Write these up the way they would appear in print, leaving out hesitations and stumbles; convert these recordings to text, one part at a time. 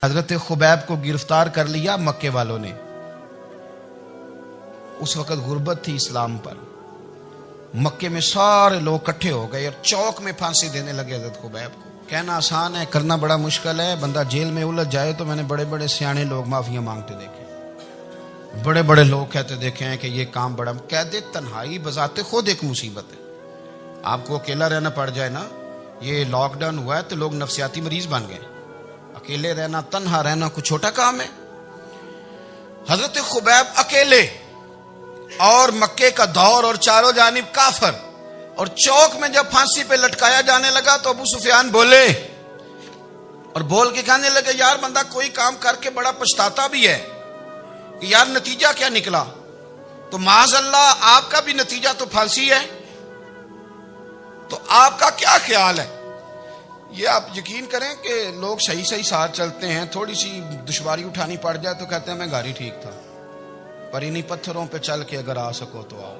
حضرت خبیب کو گرفتار کر لیا مکے والوں نے. اس وقت غربت تھی اسلام پر. مکے میں سارے لوگ اکٹھے ہو گئے اور چوک میں پھانسی دینے لگے حضرت خبیب کو. کہنا آسان ہے، کرنا بڑا مشکل ہے. بندہ جیل میں الجھ جائے تو میں نے بڑے بڑے سیانے لوگ معافیاں مانگتے دیکھے، بڑے بڑے لوگ کہتے دیکھے ہیں کہ یہ کام بڑا. کہتے تنہائی بذات خود ایک مصیبت ہے. آپ کو اکیلا رہنا پڑ جائے نا، یہ لاک ڈاؤن ہوا ہے تو لوگ نفسیاتی مریض بن گئے. اکیلے رہنا، تنہا رہنا کوئی چھوٹا کام ہے؟ حضرت خبیب اکیلے اور مکے کا دور اور چاروں جانب کافر، اور چوک میں جب پھانسی پہ لٹکایا جانے لگا تو ابو سفیان بولے اور بول کے کہنے لگے یار بندہ کوئی کام کر کے بڑا پچھتاتا بھی ہے کہ یار نتیجہ کیا نکلا. تو معاذ اللہ آپ کا بھی نتیجہ تو پھانسی ہے، تو آپ کا کیا خیال ہے؟ یہ آپ یقین کریں کہ لوگ صحیح ساتھ چلتے ہیں، تھوڑی سی دشواری اٹھانی پڑ جائے تو کہتے ہیں میں گھر ہی ٹھیک تھا، پر انہی پتھروں پہ چل کے اگر آ سکو تو آؤ.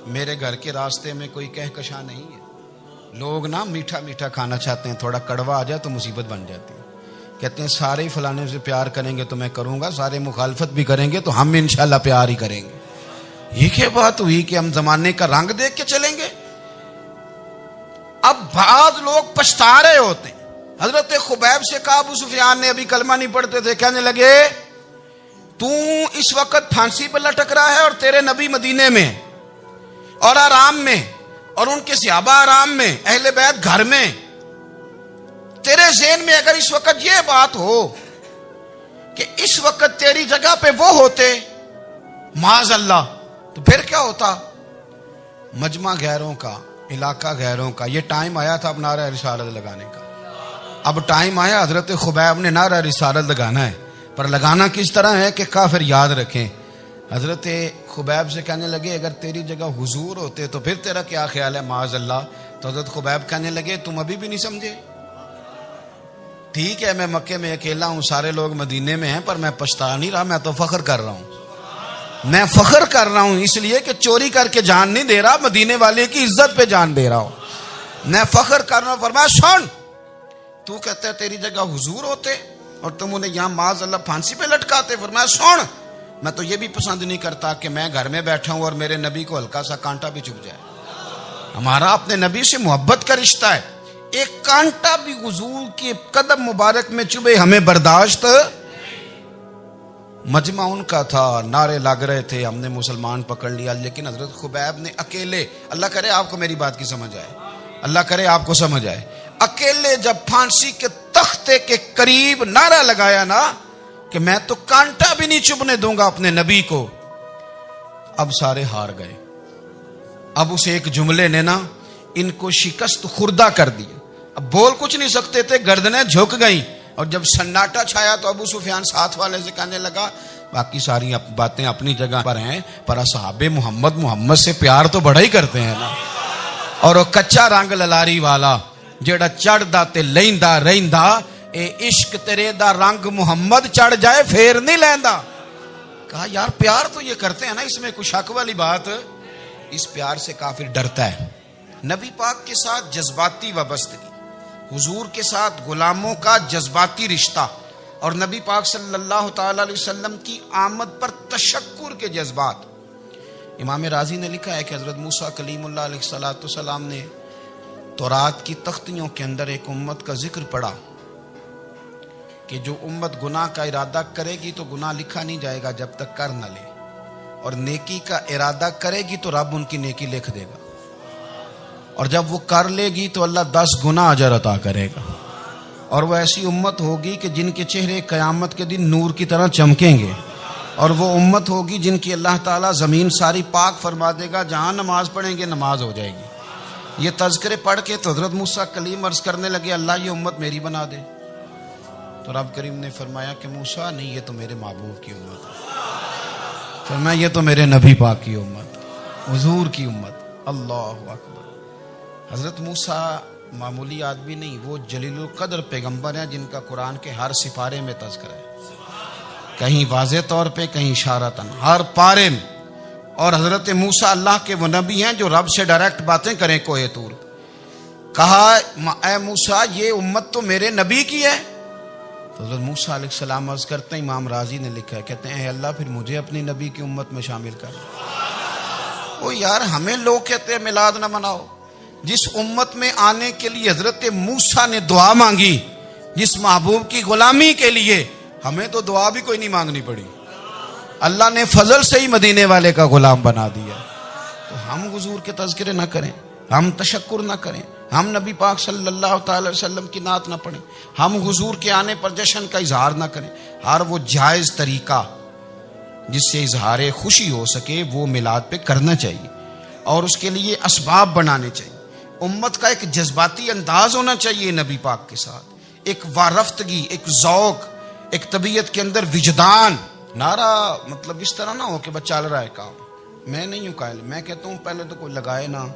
میرے گھر کے راستے میں کوئی کہکشاں نہیں ہے. لوگ نا میٹھا میٹھا کھانا چاہتے ہیں، تھوڑا کڑوا آ جائے تو مصیبت بن جاتی ہے. کہتے ہیں سارے فلانے سے پیار کریں گے تو میں کروں گا، سارے مخالفت بھی کریں گے تو ہم انشاءاللہ پیار ہی کریں گے. یہ کیا بات ہوئی کہ ہم زمانے کا رنگ دیکھ کے چلیں گے؟ اب بعض لوگ پچھتا رہے ہوتے ہیں. حضرت خبیب سے کہا، ابو سفیان نے ابھی کلمہ نہیں پڑھتے تھے، کہنے لگے تو اس وقت پھانسی پہ لٹک رہا ہے اور تیرے نبی مدینے میں اور آرام میں، اور ان کے صحابہ آرام میں، اہل بیت گھر میں. تیرے ذہن میں اگر اس وقت یہ بات ہو کہ اس وقت تیری جگہ پہ وہ ہوتے معاذ اللہ، تو پھر کیا ہوتا؟ مجمع غیروں کا، علاقہ غیروں کا. یہ ٹائم آیا تھا اب نعرہ رسالت لگانے کا. اب ٹائم آیا حضرت خبیب نے نعرہ رسالت لگانا ہے، پر لگانا کس طرح ہے کہ کافر یاد رکھیں. حضرت خبیب سے کہنے لگے اگر تیری جگہ حضور ہوتے تو پھر تیرا کیا خیال ہے معاذ اللہ؟ تو حضرت خبیب کہنے لگے تم ابھی بھی نہیں سمجھے. ٹھیک ہے میں مکے میں اکیلا ہوں، سارے لوگ مدینے میں ہیں، پر میں پچھتا نہیں رہا، میں تو فخر کر رہا ہوں. میں فخر کر رہا ہوں اس لیے کہ چوری کر کے جان نہیں دے رہا، مدینے والے کی عزت پہ جان دے رہا ہوں. میں فخر کر رہا ہوں. فرمایا سن، تو کہتا ہے تیری جگہ حضور ہوتے اور تم انہیں یہاں معاذ اللہ پھانسی پہ لٹکاتے. فرمایا سن، میں تو یہ بھی پسند نہیں کرتا کہ میں گھر میں بیٹھا ہوں اور میرے نبی کو ہلکا سا کانٹا بھی چبھ جائے. ہمارا اپنے نبی سے محبت کا رشتہ ہے، ایک کانٹا بھی حضور کے قدم مبارک میں چبھے ہمیں برداشت. مجمع ان کا تھا، نعرے لگ رہے تھے، ہم نے مسلمان پکڑ لیا. لیکن حضرت خبیب نے اکیلے، اللہ کرے آپ کو میری بات کی سمجھ آئے، اللہ کرے آپ کو سمجھ آئے، اکیلے جب پھانسی کے تختے کے قریب نعرہ لگایا نا کہ میں تو کانٹا بھی نہیں چبھنے دوں گا اپنے نبی کو، اب سارے ہار گئے. اب اس ایک جملے نے نا ان کو شکست خوردہ کر دی. اب بول کچھ نہیں سکتے تھے، گردنیں جھک گئیں. اور جب سناٹا چھایا تو ابو سفیان ساتھ والے سے کہنے لگا باقی ساری باتیں اپنی جگہ پر ہیں، پر اصحاب محمد سے پیار تو بڑا ہی کرتے ہیں نا. اور وہ کچا رنگ للاری والا جیڑا چڑھدا تے لیندا رہندا، اے عشق تیرے دا رنگ محمد چڑھ جائے پھر نہیں لیندا. کہا یار پیار تو یہ کرتے ہیں نا، اس میں کوئی شک والی بات؟ اس پیار سے کافر ڈرتا ہے. نبی پاک کے ساتھ جذباتی وابستگی، حضور کے ساتھ غلاموں کا جذباتی رشتہ، اور نبی پاک صلی اللہ تعالی علیہ وسلم کی آمد پر تشکر کے جذبات. امام رازی نے لکھا ہے کہ حضرت موسیٰ کلیم اللہ علیہ السلام نے تورات کی تختیوں کے اندر ایک امت کا ذکر پڑھا کہ جو امت گناہ کا ارادہ کرے گی تو گناہ لکھا نہیں جائے گا جب تک کر نہ لے، اور نیکی کا ارادہ کرے گی تو رب ان کی نیکی لکھ دے گا، اور جب وہ کر لے گی تو اللہ 10 گنا اجر عطا کرے گا. اور وہ ایسی امت ہوگی کہ جن کے چہرے قیامت کے دن نور کی طرح چمکیں گے، اور وہ امت ہوگی جن کی اللہ تعالیٰ زمین ساری پاک فرما دے گا، جہاں نماز پڑھیں گے نماز ہو جائے گی. یہ تذکرے پڑھ کے تو حضرت موسیٰ کلیم عرض کرنے لگے اللہ یہ امت میری بنا دے. تو رب کریم نے فرمایا کہ موسیٰ نہیں، یہ تو میرے محبوب کی امت ہے. فرمایا یہ تو میرے نبی پاک کی امت، حضور کی امت. اللہ اکبر. حضرت موسیٰ معمولی آدمی نہیں، وہ جلیل القدر پیغمبر ہیں جن کا قرآن کے ہر سپارے میں تذکرہ ہے، کہیں واضح طور پہ کہیں اشارتاً، ہر پارے میں. اور حضرت موسیٰ اللہ کے وہ نبی ہیں جو رب سے ڈائریکٹ باتیں کریں کوہ طور. کہا اے موسیٰ یہ امت تو میرے نبی کی ہے. تو حضرت موسیٰ علیہ السلام عرض کرتے ہیں، امام رازی نے لکھا ہے، کہتے ہیں اے اللہ پھر مجھے اپنی نبی کی امت میں شامل کر۔ وہ یار ہمیں لوگ کہتے ہیں میلاد نہ مناؤ، جس امت میں آنے کے لیے حضرت موسیٰ نے دعا مانگی، جس محبوب کی غلامی کے لیے، ہمیں تو دعا بھی کوئی نہیں مانگنی پڑی، اللہ نے فضل سے ہی مدینے والے کا غلام بنا دیا۔ تو ہم حضور کے تذکرے نہ کریں، ہم تشکر نہ کریں، ہم نبی پاک صلی اللہ تعالی وسلم کی نعت نہ پڑھیں، ہم حضور کے آنے پر جشن کا اظہار نہ کریں۔ ہر وہ جائز طریقہ جس سے اظہار خوشی ہو سکے وہ میلاد پہ کرنا چاہیے، اور اس کے لیے اسباب بنانے چاہیے۔ امت کا ایک جذباتی انداز ہونا چاہیے نبی پاک کے ساتھ، ایک وارفتگی، ایک ذوق، ایک طبیعت کے اندر وجدان۔ نعرہ مطلب اس طرح نہ ہو کہ بس چل رہا ہے کام، میں نہیں ہوں قائل، میں کہتا ہوں پہلے تو کوئی لگائے نہ،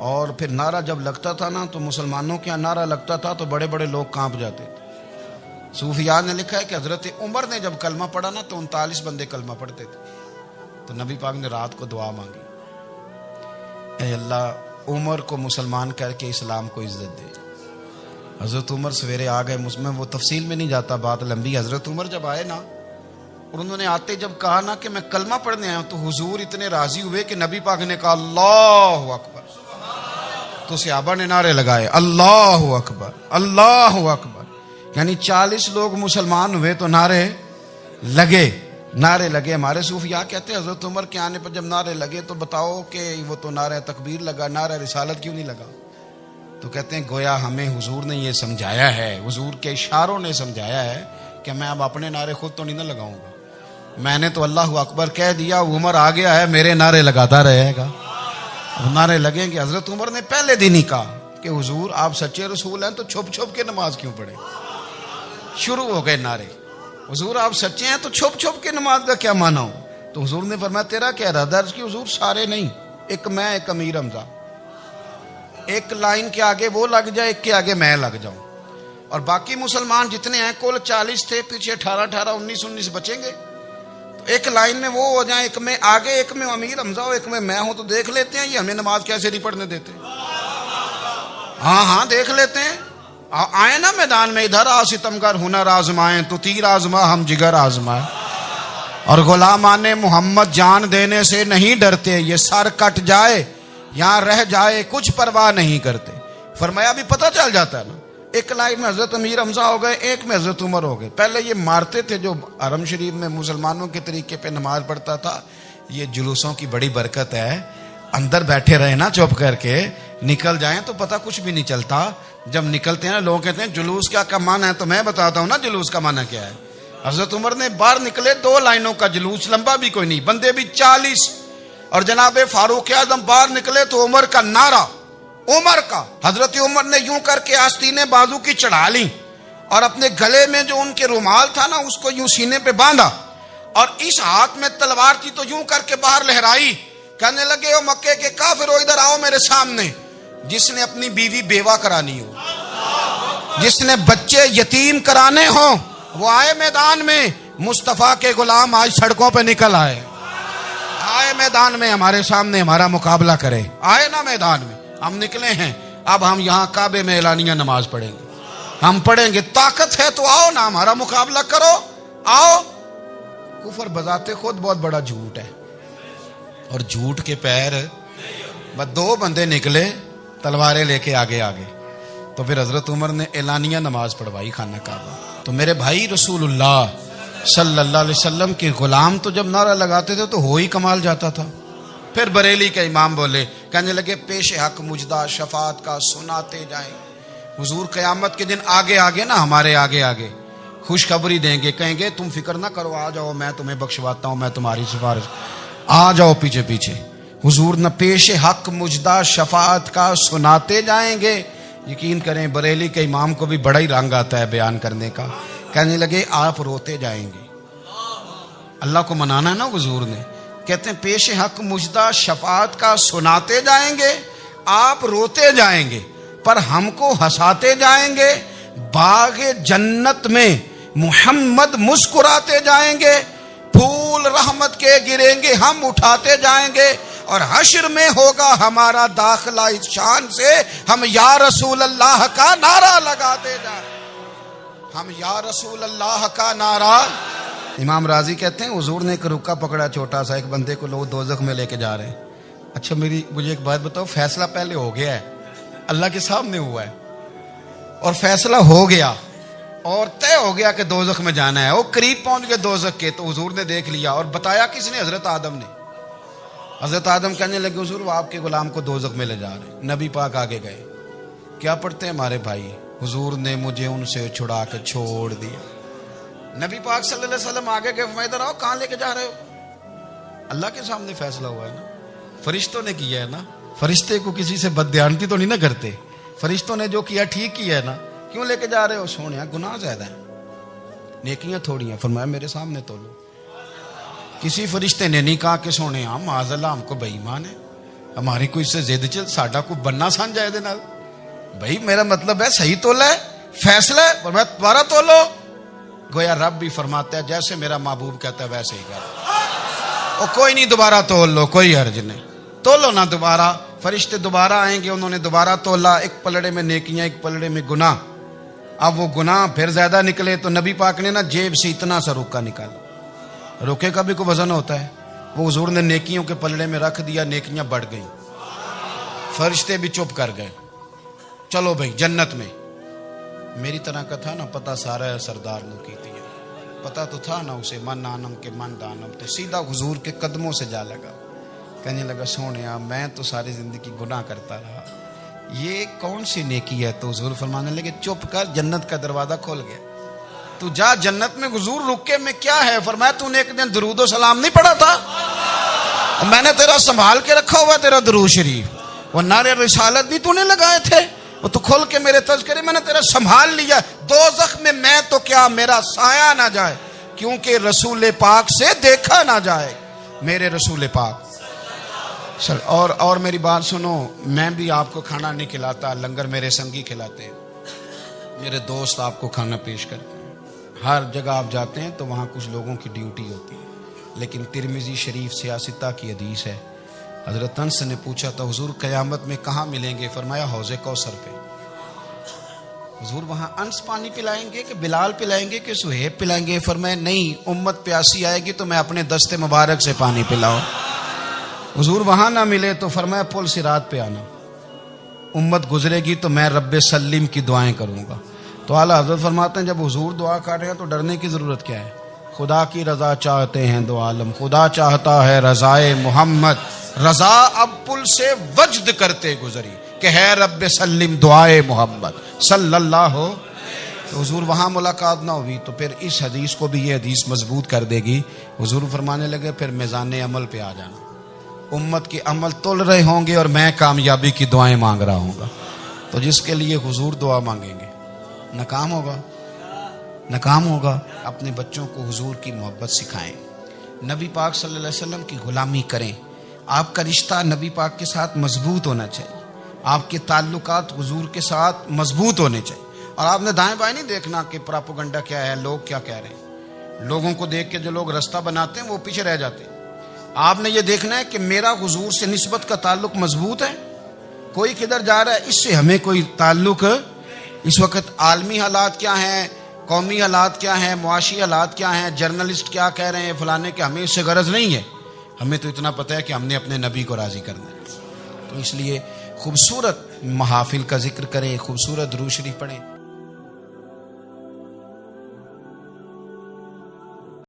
اور پھر نعرہ جب لگتا تھا نا تو مسلمانوں کے یہاں نعرہ لگتا تھا تو بڑے بڑے لوگ کانپ جاتے تھے۔ صوفیاء نے لکھا ہے کہ حضرت عمر نے جب کلمہ پڑھا نا تو 39 بندے کلمہ پڑھتے تھے، تو نبی پاک نے رات کو دعا مانگی، اے اللہ عمر کو مسلمان کر کے اسلام کو عزت دے۔ حضرت عمر سویرے آ گئے، میں وہ تفصیل میں نہیں جاتا، بات لمبی۔ حضرت عمر جب آئے نا اور انہوں نے آتے جب کہا نا کہ میں کلمہ پڑھنے آیا ہوں، تو حضور اتنے راضی ہوئے کہ نبی پاک نے کہا اللہ اکبر، تو صحابہ نے نعرے لگائے اللہ اکبر اللہ اکبر، یعنی 40 لوگ مسلمان ہوئے تو نعرے لگے۔ ہمارے صوفیاء کہتے ہیں حضرت عمر کے آنے پر جب نعرے لگے تو بتاؤ کہ وہ تو نعرہ تکبیر لگا، نعرہ رسالت کیوں نہیں لگا؟ تو کہتے ہیں گویا ہمیں حضور نے یہ سمجھایا ہے، حضور کے اشاروں نے سمجھایا ہے کہ میں اب اپنے نعرے خود تو نہیں نہ لگاؤں گا، میں نے تو اللہ اکبر کہہ دیا، عمر آ گیا ہے میرے نعرے لگاتا رہے گا، نعرے لگیں گے۔ حضرت عمر نے پہلے دن ہی کہا کہ حضور آپ سچے رسول ہیں تو چھپ چھپ کے نماز کیوں پڑھیں؟ شروع ہو گئے نعرے، حضور آپ سچے ہیں تو چھپ چھپ کے نماز کا کیا معنی ہو؟ تو حضور نے فرمایا تیرا کیا ارادہ؟ عرض کی حضور سارے نہیں، ایک میں، ایک امیر حمزہ، ایک لائن کے آگے وہ لگ جائے، ایک کے آگے میں لگ جاؤں، اور باقی مسلمان جتنے ہیں کل 40 تھے، پیچھے 18 19 بچیں گے، تو ایک لائن میں وہ ہو جائیں، ایک میں آگے، ایک میں امیر حمزہ ہو، ایک میں ہوں، تو دیکھ لیتے ہیں یہ ہمیں نماز کیسے نہیں پڑھنے دیتے۔ ہاں دیکھ لیتے ہیں، آئے نا میدان میں، ادھر آ ستمگر ہنر آزمائیں تو تیر آزما ہم جگر آزمائیں، اور غلامان محمد جان دینے سے نہیں ڈرتے، یہ سر کٹ جائے یہاں رہ جائے کچھ پرواہ نہیں کرتے۔ فرمایا بھی پتہ چل جاتا ہے نا، ایک لائن میں حضرت امیر حمزہ ہو گئے، ایک میں حضرت عمر ہو گئے۔ پہلے یہ مارتے تھے جو حرم شریف میں مسلمانوں کے طریقے پہ نماز پڑھتا تھا، یہ جلوسوں کی بڑی برکت ہے، اندر بیٹھے رہے نا چپ کر کے، نکل جائیں تو پتہ کچھ بھی نہیں چلتا۔ جب نکلتے ہیں نا لوگ کہتے ہیں جلوس کیا معنی ہے، تو میں بتاتا ہوں نا جلوس کا معنی کیا ہے۔ حضرت عمر نے باہر نکلے 2 لائنوں کا جلوس، لمبا بھی کوئی نہیں، بندے بھی 40، اور جناب فاروق اعظم باہر نکلے تو عمر کا نعرہ، عمر کا، حضرت عمر نے یوں کر کے آستینیں بازو کی چڑھا لی، اور اپنے گلے میں جو ان کے رومال تھا نا اس کو یوں سینے پہ باندھا، اور اس ہاتھ میں تلوار تھی تو یوں کر کے باہر لہرائی، کہنے لگے او مکے کے کافرو ادھر آؤ میرے سامنے، جس نے اپنی بیوی بیوہ کرانی ہو، جس نے بچے یتیم کرانے ہوں، وہ آئے میدان میں، مصطفیٰ کے غلام آج سڑکوں پہ نکل آئے میدان میں ہمارے سامنے ہمارا مقابلہ کرے، آئے نا میدان میں، ہم نکلے ہیں، اب ہم یہاں کعبے میں اعلانیہ نماز پڑھیں گے، ہم پڑھیں گے، طاقت ہے تو آؤ نا ہمارا مقابلہ کرو، آؤ۔ کفر بذات خود بہت بڑا جھوٹ ہے، اور جھوٹ کے پیر بس 2 بندے نکلے تلواریں لے کے آگے، تو پھر حضرت عمر نے اعلانیہ نماز پڑھوائی خانہ کعبہ۔ تو میرے بھائی رسول اللہ صلی اللہ علیہ وسلم کے غلام تو جب نعرہ لگاتے تھے تو ہو ہی کمال جاتا تھا۔ پھر بریلی کے امام بولے، کہنے لگے پیش حق مجدہ شفاعت کا سناتے جائیں۔ حضور قیامت کے دن آگے نا ہمارے آگے خوشخبری دیں گے، کہیں گے تم فکر نہ کرو، آ جاؤ میں تمہیں بخشواتا ہوں، میں تمہاری سفارش، آ جاؤ پیچھے۔ حضور نہ پیش حق مجدہ شفاعت کا سناتے جائیں گے۔ یقین کریں بریلی کے امام کو بھی بڑا ہی رنگ آتا ہے بیان کرنے کا، کہنے لگے آپ روتے جائیں گے، اللہ کو منانا ہے نا حضور نے، کہتے ہیں پیش حق مجدہ شفاعت کا سناتے جائیں گے، آپ روتے جائیں گے پر ہم کو ہنساتے جائیں گے، باغ جنت میں محمد مسکراتے جائیں گے، پھول رحمت کے گریں گے ہم اٹھاتے جائیں گے، اور حشر میں ہوگا ہمارا داخلہ اس شان سے ہم یا رسول اللہ کا نعرہ لگاتے جائیں۔ ہم یا رسول اللہ کا نعرہ. امام راضی کہتے ہیں حضور نے ایک رکا پکڑا چھوٹا سا, ایک بندے کو لوگ دوزخ میں لے کے جا رہے ہیں. اچھا مجھے ایک بات بتاؤ, فیصلہ پہلے ہو گیا ہے, اللہ کے سامنے ہوا ہے, اور فیصلہ ہو گیا اور طے ہو گیا کہ دوزخ میں جانا ہے. وہ قریب پہنچ گئے دوزخ کے, تو حضور نے دیکھ لیا, اور بتایا کس نے؟ حضرت آدم نے. حضرت آدم کہنے لگے حضور وہ آپ کے غلام کو دوزخ میں لے جا رہے ہیں. نبی پاک آگے گئے, کیا پڑھتے ہیں ہمارے بھائی؟ حضور نے مجھے ان سے چھڑا کے چھوڑ دیا. نبی پاک صلی اللہ علیہ وسلم آگے گئے, فرمایا ادھر آؤ, کہاں لے کے جا رہے ہو؟ اللہ کے سامنے فیصلہ ہوا ہے نا, فرشتوں نے کیا ہے نا. فرشتے کو کسی سے بددیانتی تو نہیں نہ کرتے, فرشتوں نے جو کیا ٹھیک کیا ہے نا. کیوں لے کے جا رہے ہو؟ سونیا گناہ زیادہ ہیں, نیکیاں تھوڑی ہیں. فرمایا میرے سامنے تو لو. کسی فرشتے نے نہیں کہا کہ سونے ہم معاذ اللہ ہم کو بے ایمان ہے, ہماری کوئی سے زد چل ساڈا کو بننا سان جائے دے نال. بھائی میرا مطلب ہے صحیح تولا ہے, فیصلہ ہے, فرمایا دوبارہ تولو. گویا رب بھی فرماتا ہے جیسے میرا محبوب کہتا ہے ویسے ہی کر. اور کوئی نہیں, دوبارہ تول لو, کوئی حرج نہیں, تولو نا دوبارہ. فرشتے دوبارہ آئیں گے, انہوں نے دوبارہ تولا, ایک پلڑے میں نیکیاں ایک پلڑے میں گناہ. اب وہ گناہ پھر زیادہ نکلے تو نبی پاک نے نا جیب سے اتنا سا روکا نکالا. روکے کا بھی کوئی وزن ہوتا ہے, وہ حضور نے نیکیوں کے پلڑے میں رکھ دیا, نیکیاں بڑھ گئیں. فرشتے بھی چپ کر گئے, چلو بھائی جنت میں. میری طرح کا تھا نا, پتہ سارا سردار نو کیتی ہے, پتہ تو تھا نا اسے, من آنم کے من دانم. تو سیدھا حضور کے قدموں سے جا لگا, کہنے لگا سونیا میں تو ساری زندگی گناہ کرتا رہا, یہ کون سی نیکی ہے؟ تو حضور فرمانے لگے چپ کر, جنت کا دروازہ کھول گیا, تو جا جنت میں. حضور رکے میں کیا ہے؟ فرمایا تو نے ایک دن درود و سلام نہیں پڑھا تھا, میں نے تیرا سنبھال کے رکھا ہوا تیرا درود شریف, وہ نعرے رسالت بھی تو نے لگائے تھے, وہ تو کھول کے میرے تذکرے میں نے تیرا سنبھال لیا. دوزخ میں میں تو کیا میرا سایہ نہ جائے, کیونکہ رسول پاک سے دیکھا نہ جائے. میرے رسول پاک سر. اور میری بات سنو, میں بھی آپ کو کھانا نہیں کھلاتا, لنگر میرے سنگی کھلاتے ہیں, میرے دوست آپ کو کھانا پیش کرتے ہیں. ہر جگہ آپ جاتے ہیں تو وہاں کچھ لوگوں کی ڈیوٹی ہوتی ہے, لیکن ترمذی شریف سیاستہ کی حدیث ہے. حضرت انس نے پوچھا تھا حضور قیامت میں کہاں ملیں گے؟ فرمایا حوض کوثر پہ. حضور وہاں انس پانی پلائیں گے کہ بلال پلائیں گے کہ سہیب پلائیں گے؟ فرمایا نہیں, امت پیاسی آئے گی تو میں اپنے دست مبارک سے پانی پلاؤں. حضور وہاں نہ ملے تو فرمایا پل صراط پہ آنا, امت گزرے گی تو میں رب سلیم کی دعائیں کروں گا. تو اعلیٰ حضرت فرماتے ہیں جب حضور دعا کر رہے ہیں تو ڈرنے کی ضرورت کیا ہے؟ خدا کی رضا چاہتے ہیں دو عالم, خدا چاہتا ہے رضائے محمد. رضا اب پل سے وجد کرتے گزری کہ ہے رب سلیم دعائے محمد صلی اللہ ہو. تو حضور وہاں ملاقات نہ ہوئی تو پھر اس حدیث کو بھی یہ حدیث مضبوط کر دے گی. حضور فرمانے لگے پھر میزان عمل پہ آ جانا, امت کے عمل تول رہے ہوں گے اور میں کامیابی کی دعائیں مانگ رہا ہوں گا. تو جس کے لیے حضور دعا مانگیں گے ناکام ہوگا, ناکام ہوگا. اپنے بچوں کو حضور کی محبت سکھائیں, نبی پاک صلی اللہ علیہ وسلم کی غلامی کریں. آپ کا رشتہ نبی پاک کے ساتھ مضبوط ہونا چاہیے, آپ کے تعلقات حضور کے ساتھ مضبوط ہونے چاہیے. اور آپ نے دائیں بائیں نہیں دیکھنا کہ پراپوگنڈا کیا ہے, لوگ کیا کہہ رہے ہیں. لوگوں کو دیکھ کے جو لوگ رستہ بناتے ہیں وہ پیچھے رہ جاتے ہیں. آپ نے یہ دیکھنا ہے کہ میرا حضور سے نسبت کا تعلق مضبوط ہے. کوئی کدھر جا رہا ہے اس سے ہمیں کوئی تعلق. اس وقت عالمی حالات کیا ہیں, قومی حالات کیا ہیں, معاشی حالات کیا ہیں, جرنلسٹ کیا کہہ رہے ہیں فلانے کے, ہمیں اس سے غرض نہیں ہے. ہمیں تو اتنا پتہ ہے کہ ہم نے اپنے نبی کو راضی کرنا ہے. تو اس لیے خوبصورت محافل کا ذکر کریں, خوبصورت درود شریف پڑھیں.